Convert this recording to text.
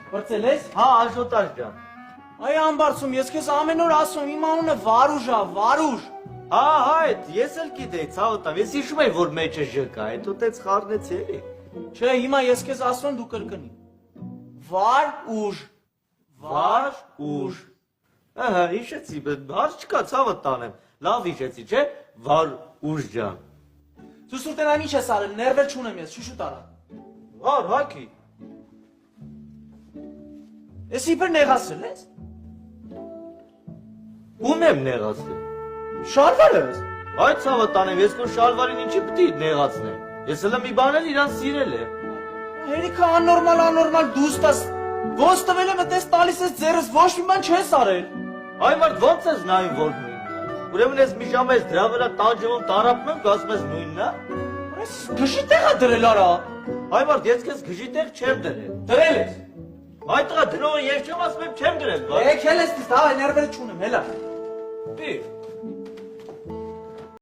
Բրծել ես։ Հա, Աշոտար ջան։ Այ ամբարձում, ես քեզ ամեն օր ասում, իմ անունը Վարուժ ա, Վարուժ։ Հա, հայտ, ես էլ գիտեի, ցավոտամ, ես հիշում եմ, որ մեջը ԺԿ, հետո տենց խառնեցի էլի։ Չէ, հիմա ես քեզ ասում եմ դու կրկնի։ Վարուժ։ Վարուժ։ Ահա, հիշեցի, հարց չկա, ցավդ տանեմ։ Լավ հիշեցի, չէ՞։ Վարուժ ջան։ Դու սուրտենան ինչ ես արել, ներվել չունեմ ես, շուշուտ արա։ Վար, հակի։ Ես իբր նեղացրել ես։ Ում եմ նեղացել։ Շարվարը ես։ Այ ցավդ տանեմ, ես քո շալվարին ինչի պիտի նեղացնեմ։ Ես էլ մի բան էլ իրան սիրել եմ։ Հերիքը աննորմալ դու ստաս։ Ոնց տվել եմ այդպես տալիս ես ձեռս, ոչ մի բան չես արել։ Այ մարդ ոնց ես նայում որ նույնն է։ Ուրեմն ես մի ժամ ես դրա վրա տանջվում տարապում եմ, ասում ես նույնն է։ Այս գշի տեղ ա դրել արա։ Այ մարդ ես քեզ գժի տեղ չեմ դրել։ Դրել ես։ Այ տղա դրողը ես չեմ ասում եմ չեմ դրել, բա։ Եկել ես դից, հա, ներվել չունեմ, հելա։ Պի։